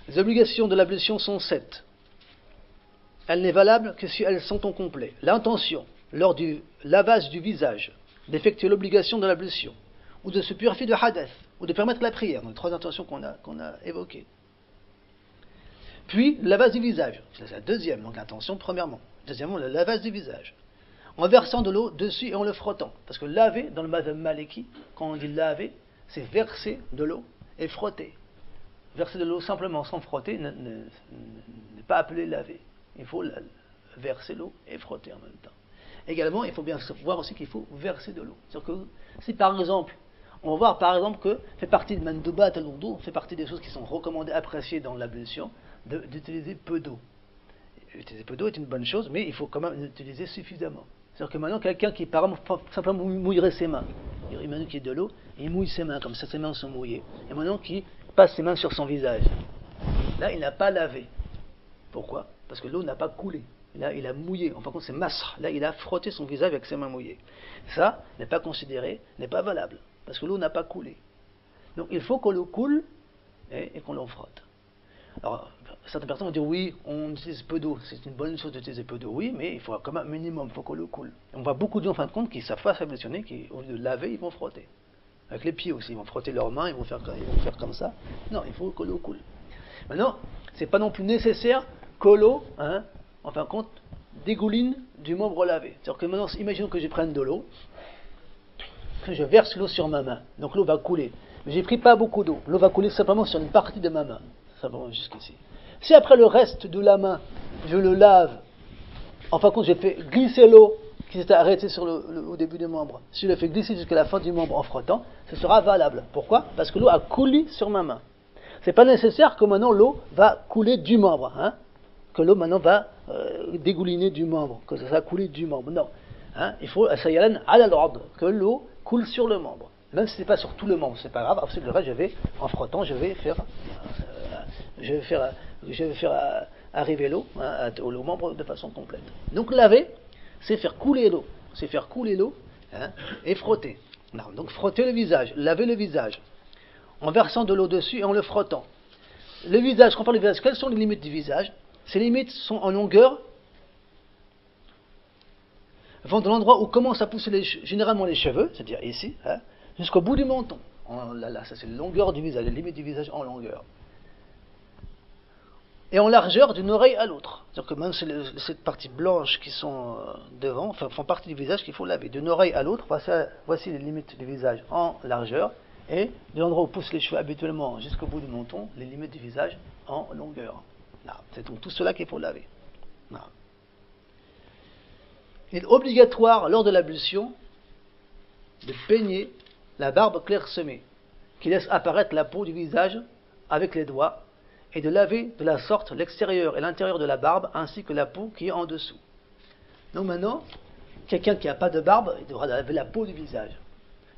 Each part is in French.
Les obligations de l'ablution sont 7. Elle n'est valable que si elles sont au complet. L'intention, lors du lavage du visage, d'effectuer l'obligation de l'ablution, ou de se purifier de hadath, ou de permettre la prière, donc les 3 intentions qu'on a évoquées. Puis, le lavage du visage, c'est la deuxième, donc intention premièrement. Deuxièmement, le lavage du visage, en versant de l'eau dessus et en le frottant. Parce que laver, dans le madhab maliki, quand on dit laver, c'est verser de l'eau et frotter. Verser de l'eau simplement sans frotter n'est pas appelé laver. Il faut verser l'eau et frotter en même temps. Également, il faut bien voir aussi qu'il faut verser de l'eau. C'est-à-dire que si par exemple, on va voir par exemple que fait partie de mandoubat al-wudu, fait partie des choses qui sont recommandées, appréciées dans l'ablution, d'utiliser peu d'eau. Utiliser peu d'eau est une bonne chose, mais il faut quand même l'utiliser suffisamment. C'est-à-dire que maintenant, quelqu'un qui par exemple simplement mouillerait ses mains, il maintenant qu'il y a de l'eau, il mouille ses mains comme ça, ses mains sont mouillées. Et maintenant qu'il passe ses mains sur son visage, là il n'a pas lavé. Pourquoi? Parce que l'eau n'a pas coulé. Là, il a mouillé. Enfin, c'est masr. Là, il a frotté son visage avec ses mains mouillées. Ça n'est pas considéré, n'est pas valable. Parce que l'eau n'a pas coulé. Donc, il faut que l'eau coule et qu'on l'en frotte. Alors, certaines personnes vont dire oui, on utilise peu d'eau. C'est une bonne chose d'utiliser peu d'eau. Oui, mais il faut quand même un minimum. Il faut que l'eau coule. Et on voit beaucoup de gens, en fin de compte, qui ne savent pas s'ablutionner, qui, au lieu de laver, ils vont frotter. Avec les pieds aussi. Ils vont frotter leurs mains, ils vont faire comme ça. Non, il faut que l'eau coule. Maintenant, c'est pas non plus nécessaire que l'eau, en fin de compte, dégouline du membre lavé. C'est-à-dire que maintenant, imaginons que je prenne de l'eau, que je verse l'eau sur ma main, donc l'eau va couler. Mais j'ai pris pas beaucoup d'eau, l'eau va couler simplement sur une partie de ma main, simplement jusqu'ici. Si après le reste de la main, je le lave, en fin de compte, j'ai fait glisser l'eau qui s'était arrêtée au début du membre, si je le fais glisser jusqu'à la fin du membre en frottant, ce sera valable. Pourquoi? Parce que l'eau a coulé sur ma main. C'est pas nécessaire que maintenant l'eau va couler du membre, que l'eau maintenant va dégouliner du membre, que ça va couler du membre. Non, il faut que l'eau coule sur le membre, même si c'est pas sur tout le membre, c'est pas grave. Après le reste, en frottant, je vais faire arriver l'eau au membre de façon complète. Donc laver, c'est faire couler l'eau, et frotter. Non, donc frotter le visage, laver le visage, en versant de l'eau dessus et en le frottant. Le visage, quand on parle du visage, quelles sont les limites du visage? Ces limites sont en longueur, vont de l'endroit où commencent à pousser généralement les cheveux, c'est-à-dire ici, jusqu'au bout du menton. Là, ça c'est la longueur du visage, les limites du visage en longueur. Et en largeur d'une oreille à l'autre. C'est-à-dire que même cette partie blanche qui sont devant, font partie du visage qu'il faut laver. D'une oreille à l'autre, voici les limites du visage en largeur. Et de l'endroit où poussent les cheveux habituellement jusqu'au bout du menton, les limites du visage en longueur. C'est donc tout cela qu'il faut laver. Il est obligatoire lors de l'ablution de peigner la barbe clairsemée, qui laisse apparaître la peau du visage avec les doigts, et de laver de la sorte l'extérieur et l'intérieur de la barbe, ainsi que la peau qui est en dessous. Donc maintenant, quelqu'un qui n'a pas de barbe, il devra laver la peau du visage.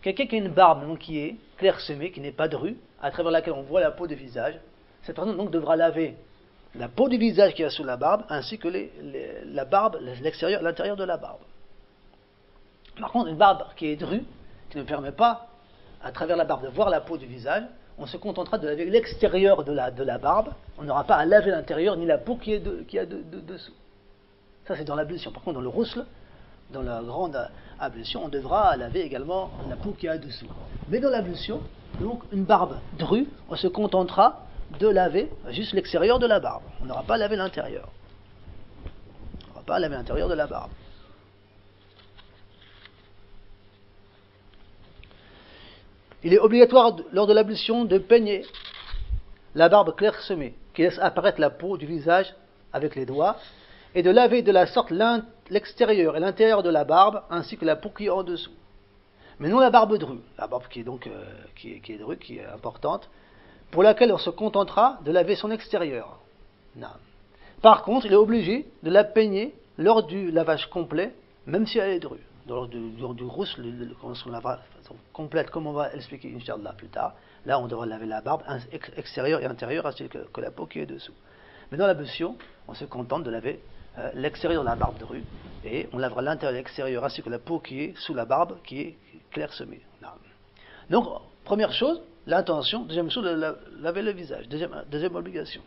Quelqu'un qui a une barbe donc, qui est clairsemée, qui n'est pas drue, à travers laquelle on voit la peau du visage, cette personne donc devra laver la peau du visage qui est sous la barbe, ainsi que la barbe, l'extérieur, l'intérieur de la barbe. Par contre, une barbe qui est drue, qui ne permet pas, à travers la barbe, de voir la peau du visage, on se contentera de laver l'extérieur de la barbe, on n'aura pas à laver l'intérieur ni la peau qui est dessous. Ça c'est dans l'ablution. Par contre, dans le rousl, dans la grande ablution, on devra laver également la peau qui est dessous. Mais dans l'ablution, donc une barbe drue, on se contentera de laver juste l'extérieur de la barbe. On n'aura pas à laver l'intérieur. On n'aura pas à laver l'intérieur de la barbe. Il est obligatoire lors de l'ablution de peigner la barbe clairsemée, qui laisse apparaître la peau du visage avec les doigts, et de laver de la sorte l'extérieur et l'intérieur de la barbe, ainsi que la peau qui est en dessous. Mais non la barbe drue, la barbe qui est donc qui est drue, qui est importante, pour laquelle on se contentera de laver son extérieur. Non. Par contre, il est obligé de la peigner lors du lavage complet, même si elle est drue. Lors du rousse, quand on lavera complète, comme on va l'expliquer Inch'Allah plus tard, là on devra laver la barbe extérieure et intérieure, ainsi que la peau qui est dessous. Mais dans l'ablution, on se contente de laver l'extérieur de la barbe drue, et on lavera l'intérieur et l'extérieur, ainsi que la peau qui est sous la barbe, qui est clairsemée. Non. Donc, première chose, l'intention. Deuxième chose, laver le visage. Deuxième obligation.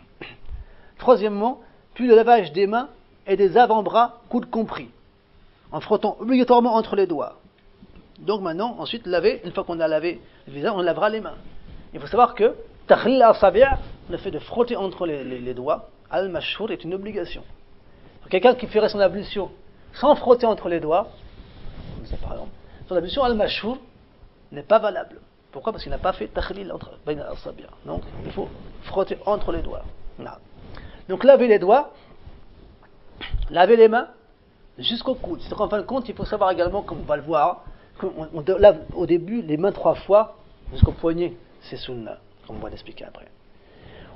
Troisièmement, puis le lavage des mains et des avant-bras, coudes compris, en frottant obligatoirement entre les doigts. Donc maintenant, ensuite, laver, une fois qu'on a lavé le visage, on lavera les mains. Il faut savoir que tahlil al-asabi', le fait de frotter entre les doigts, al-mashhur, est une obligation. Quelqu'un qui ferait son ablution sans frotter entre les doigts, comme ça par exemple, son ablution al-mashhur n'est pas valable. Pourquoi? Parce qu'il n'a pas fait tahlil entre al-asabi'. Donc il faut frotter entre les doigts. Donc laver les doigts, laver les mains jusqu'au coude. C'est qu'en fin de compte, il faut savoir également, comme on va le voir, qu'on lave au début les mains 3 fois jusqu'au poignet. C'est sunna, comme on va l'expliquer après.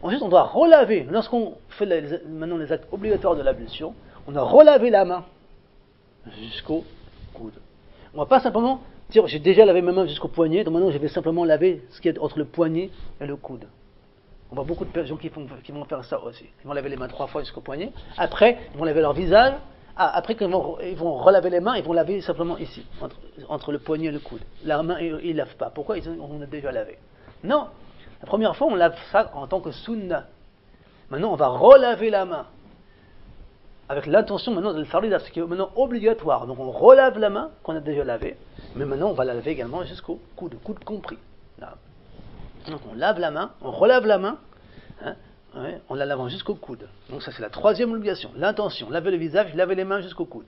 Ensuite, on doit relaver, lorsqu'on fait maintenant les actes obligatoires de l'ablution, on doit relaver la main jusqu'au coude. On ne va pas simplement dire j'ai déjà lavé ma main jusqu'au poignet, donc maintenant je vais simplement laver ce qui est entre le poignet et le coude. On voit beaucoup de gens qui vont faire ça aussi. Ils vont laver les mains 3 fois jusqu'au poignet. Après, ils vont laver leur visage. Après, quand ils vont relaver les mains, ils vont laver simplement ici, entre le poignet et le coude. La main, ils ne lavent pas. Pourquoi? On a déjà lavé. Non. La première fois, on lave ça en tant que sunna. Maintenant, on va relaver la main. Avec l'intention maintenant de le farida, ce qui est maintenant obligatoire. Donc, on relave la main qu'on a déjà lavée. Mais maintenant, on va la laver également jusqu'au coude compris. Là. Donc on lave la main, on relave la main, en la lavant jusqu'au coude. Donc ça c'est la troisième obligation, l'intention, laver le visage, laver les mains jusqu'au coude.